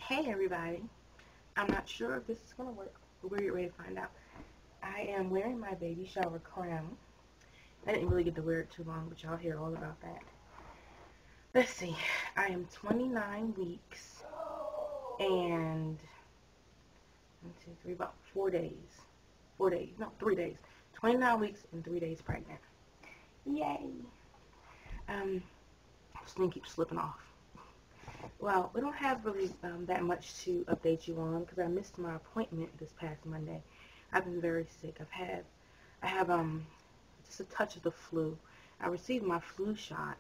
Hey everybody, I'm not sure if this is going to work, but we're getting ready to find out. I am wearing my baby shower crown. I didn't really get to wear it too long, but y'all hear all about that. Let's see, I am 29 weeks and 1, 2, 3, about 4 days. 4 days, no, 3 days. 29 weeks and 3 days pregnant. Yay! This thing keeps slipping off. Well, we don't have really that much to update you on because I missed my appointment this past Monday. I've been very sick. I have just a touch of the flu. I received my flu shot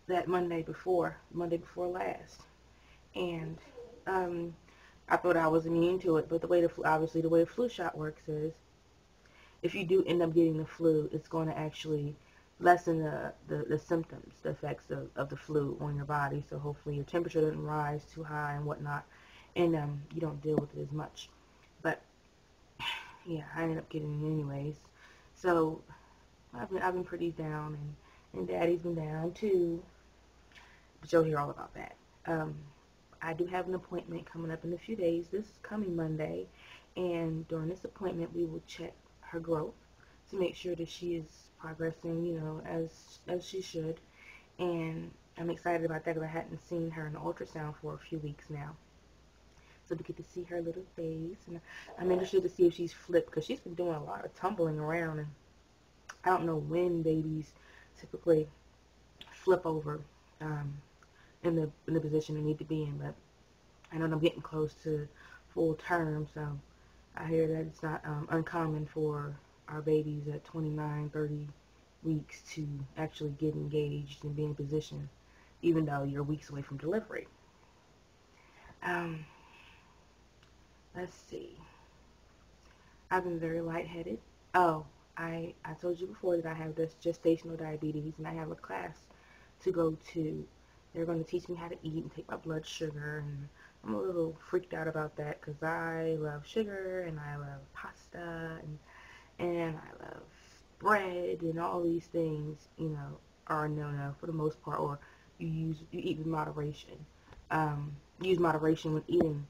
that Monday before last, and um, I thought I was immune to it. But obviously the way the flu shot works is, if you do end up getting the flu, it's going to actually lessen the symptoms, the effects of the flu on your body. So hopefully your temperature doesn't rise too high and whatnot, and you don't deal with it as much. But yeah, I ended up getting it anyways. So I've been pretty down, and Daddy's been down too. But you'll hear all about that. Um, I do have an appointment coming up in a few days. This coming Monday, and during this appointment, we will check her growth to make sure that she is progressing, as she should. And I'm excited about that because I hadn't seen her in the ultrasound for a few weeks now. So to get to see her little face, and I'm interested to see if she's flipped because she's been doing a lot of tumbling around, and I don't know when babies typically flip over um, in the position they need to be in, but I know I'm getting close to full term, so I hear that it's not uncommon for our babies at 29, 30 weeks to actually get engaged and be in position, even though you're weeks away from delivery. Um, let's see. I've been very lightheaded. Oh, I told you before that I have this gestational diabetes, and I have a class to go to. They're going to teach me how to eat and take my blood sugar, and I'm a little freaked out about that because I love sugar, and I love pasta, and I love bread, and all these things, are a no-no for the most part, or you eat with moderation. Use moderation when eating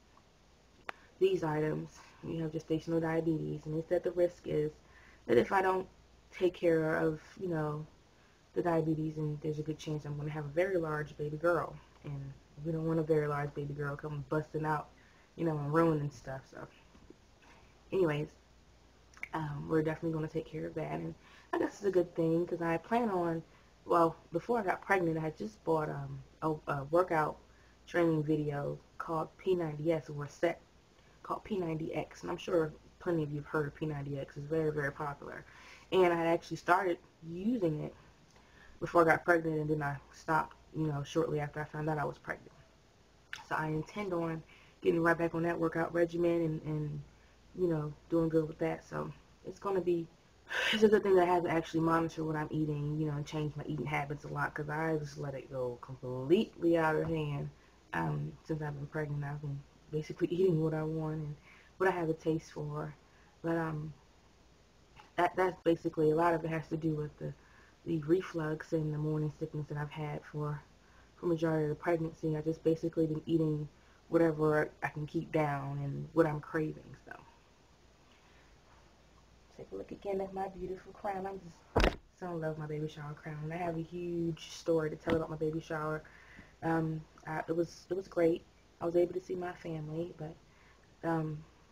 these items. You have gestational diabetes, and they said the risk is that if I don't take care of, the diabetes, and there's a good chance I'm going to have a very large baby girl, and we don't want a very large baby girl come busting out, and ruining stuff. So, anyways, we're definitely going to take care of that, and I guess it's a good thing because I plan on, well, before I got pregnant, I had just bought a workout training video called P90S, or set called P90X, and I'm sure plenty of you have heard of P90X. It's very, very popular, and I had actually started using it before I got pregnant, and then I stopped, shortly after I found out I was pregnant. So I intend on getting right back on that workout regimen, and doing good with that. So it's going to be, it's a good thing that I have to actually monitor what I'm eating, and change my eating habits a lot, because I just let it go completely out of hand. Since I've been pregnant, I've been basically eating what I want and what I have a taste for. But that's basically, a lot of it has to do with the reflux and the morning sickness that I've had for majority of the pregnancy. I just basically been eating whatever I can keep down and what I'm craving. So take a look again at my beautiful crown. I'm just so in love with my baby shower crown. And I have a huge story to tell about my baby shower. It was great. I was able to see my family, but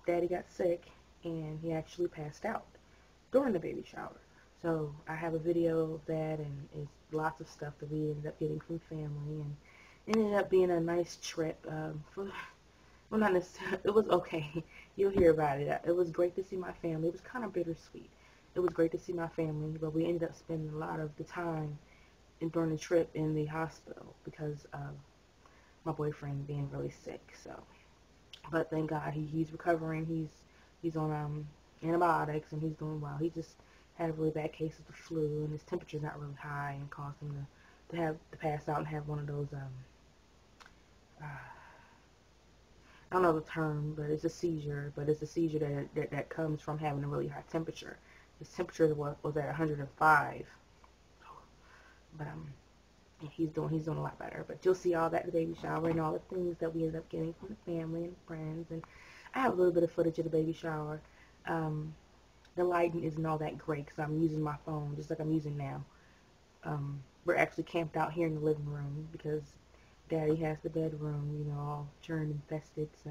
Daddy got sick, and he actually passed out during the baby shower. So I have a video of that, and it's lots of stuff that we ended up getting from family, and it ended up being a nice trip. Well, not necessarily, it was okay. You'll hear about it. It was great to see my family. It was kind of bittersweet. It was great to see my family, but we ended up spending a lot of the time during the trip in the hospital because of my boyfriend being really sick. So, but thank God he's recovering. He's on antibiotics, and he's doing well. He just had a really bad case of the flu, and his temperature's not really high, and caused him to pass out and have one of those uh, I don't know the term, but it's a seizure. But it's a seizure that comes from having a really high temperature. His temperature was at 105, but And he's doing a lot better. But you'll see all that in the baby shower and all the things that we ended up getting from the family and friends. And I have a little bit of footage of the baby shower. Um, the lighting isn't all that great because I'm using my phone just like I'm using now. We're actually camped out here in the living room because Daddy has the bedroom, all germ infested. So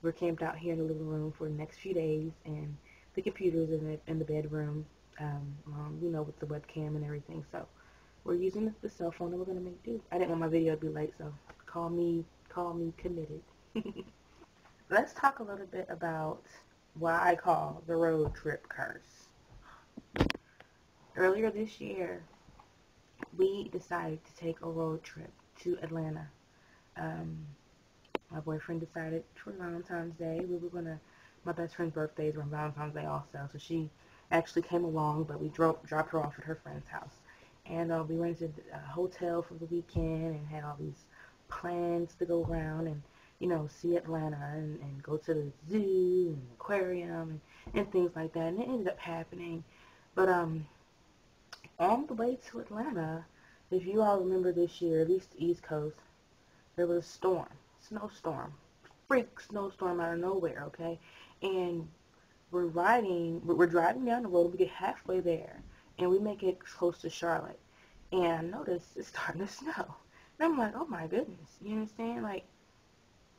we're camped out here in the living room for the next few days, and the computer's in the bedroom, with the webcam and everything. So we're using the cell phone, and we're gonna make do. I didn't want my video to be late, so call me committed. Let's talk a little bit about what I call the road trip curse. Earlier this year, we decided to take a road trip to Atlanta. Um, my boyfriend decided for Valentine's Day my best friend's birthday is on Valentine's Day also, so she actually came along, but we dropped her off at her friend's house. And we rented a hotel for the weekend and had all these plans to go around and, see Atlanta and go to the zoo and aquarium and things like that. And it ended up happening. But on the way to Atlanta, if you all remember this year, at least the East Coast, there was a snowstorm, freak snowstorm out of nowhere, okay? And we're driving down the road, we get halfway there, and we make it close to Charlotte, and I notice it's starting to snow. And I'm like, oh my goodness, you understand? Like,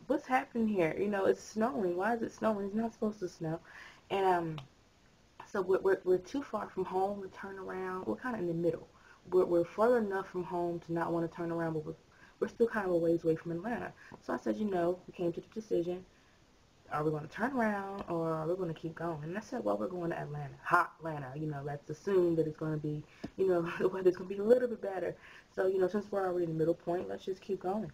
what's happening here? It's snowing. Why is it snowing? It's not supposed to snow. And so we're too far from home to turn around. We're kind of in the middle. We're further enough from home to not want to turn around, but we're still kind of a ways away from Atlanta. So I said, we came to the decision, are we going to turn around or are we going to keep going? And I said, well, we're going to Atlanta, hot Atlanta. Let's assume that it's going to be, the weather's going to be a little bit better. So, since we're already in the middle point, let's just keep going.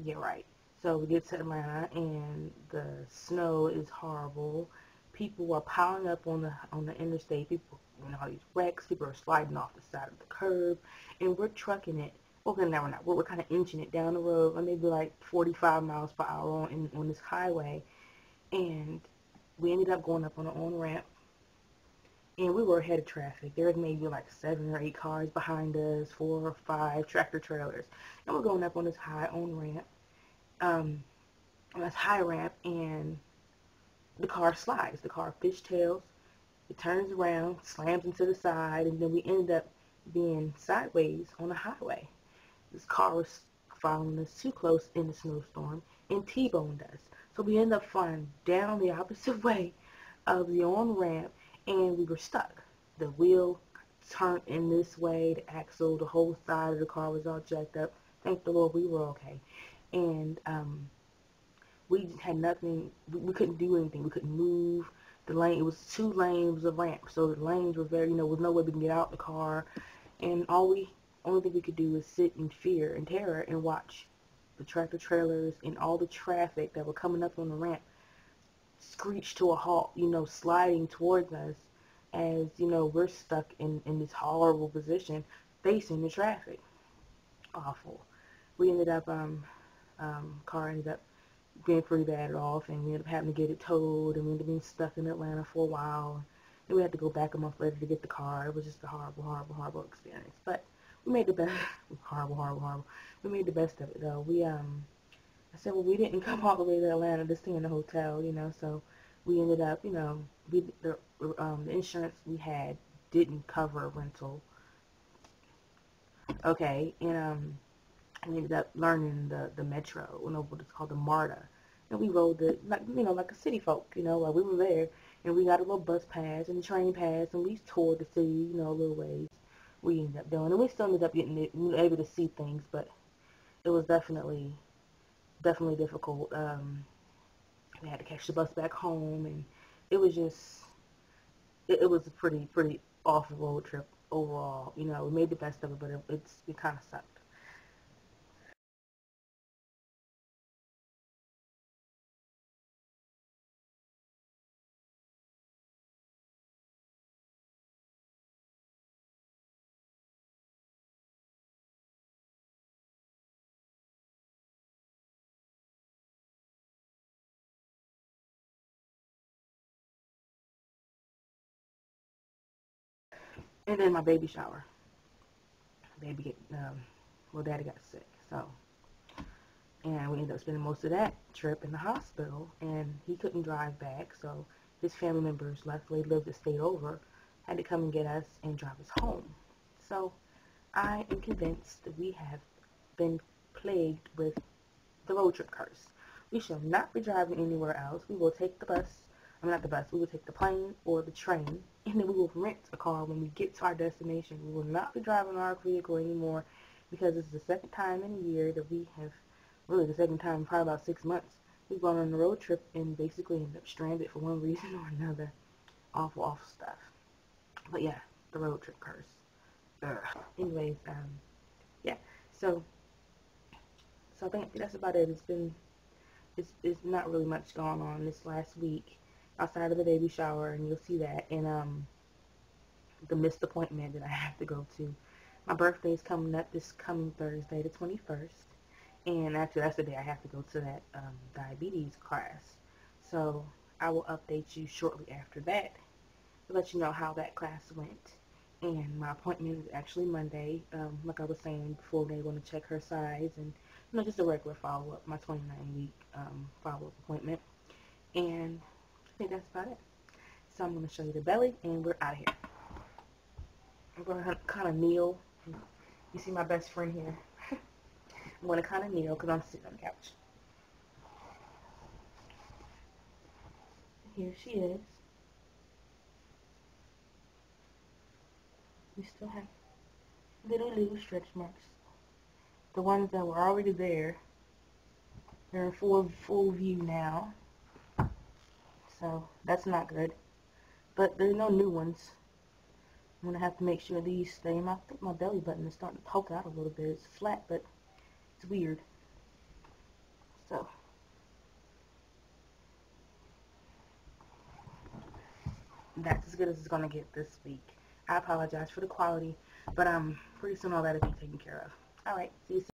Yeah, right. So we get to Atlanta and the snow is horrible. People are piling up on the interstate. People, all these wrecks. People are sliding off the side of the curb, and we're trucking it. Well, no, we're not. We're kind of inching it down the road, maybe like 45 miles per hour on this highway, and we ended up going up on an on-ramp, and we were ahead of traffic. There was maybe like 7 or 8 cars behind us, 4 or 5 tractor trailers, and we're going up on this high on-ramp, on this high ramp, and the car slides. The car fishtails. It turns around, slams into the side, and then we ended up being sideways on the highway. This car was following us too close in the snowstorm and T-boned us. So we ended up flying down the opposite way of the on-ramp, and we were stuck. The wheel turned in this way, the axle, the whole side of the car was all jacked up. Thank the Lord we were okay. And we had nothing, we couldn't do anything. We couldn't move. The lane, it was 2 lanes of ramp, so the lanes were very, there was no way we can get out the car. And only thing we could do was sit in fear and terror and watch the tractor trailers and all the traffic that were coming up on the ramp screech to a halt, sliding towards us as, we're stuck in this horrible position facing the traffic. Awful. We ended up, car ended up being pretty bad off, and we ended up having to get it towed, and we ended up being stuck in Atlanta for a while. And we had to go back a month later to get the car. It was just a horrible, horrible, horrible experience. But we made the best. Horrible, horrible, horrible. We made the best of it, though. I said, well, we didn't come all the way to Atlanta to stay in the hotel, so we ended up, the insurance we had didn't cover a rental. Okay, and we ended up learning the metro, what it's called, the MARTA. And we rode like a city folk, while we were there. And we got a little bus pass and a train pass, and we toured the city, a little ways. We ended up doing, and we still ended up able to see things, but it was definitely difficult. We had to catch the bus back home, and it was just, it was a pretty awful road trip overall. We made the best of it, but it kind of sucked. And then my baby shower. Daddy got sick, so, and we ended up spending most of that trip in the hospital, and he couldn't drive back, so his family members, luckily lived and stayed over, had to come and get us and drive us home. So I am convinced that we have been plagued with the road trip curse. We shall not be driving anywhere else. We will take the bus. Not the bus. We will take the plane or the train, and then we will rent a car when we get to our destination. We will not be driving our vehicle anymore because this is the second time in a year that we have, really the second time in probably about 6 months, we've gone on a road trip and basically ended up stranded for one reason or another. Awful, awful stuff. But yeah, the road trip curse. Ugh. Anyways, yeah. So I think that's about it. It's not really much going on this last week outside of the baby shower, and you'll see that in the missed appointment that I have to go to. My birthday is coming up this coming Thursday, the 21st, and actually that's the day I have to go to that diabetes class. So I will update you shortly after that to let you know how that class went. And my appointment is actually Monday. Like I was saying before, they're going to check her size and just a regular follow-up, my 29-week follow-up appointment. And I think that's about it. So I'm going to show you the belly, and we're out of here. I'm going to kind of kneel. You see my best friend here. I'm going to kind of kneel because I'm sitting on the couch. Here she is. We still have little stretch marks. The ones that were already there, they're in full view now. So that's not good. But there's no new ones. I'm going to have to make sure these stay. I think my belly button is starting to poke out a little bit. It's flat, but it's weird. So that's as good as it's going to get this week. I apologize for the quality, but pretty soon all that will be taken care of. Alright, see you soon.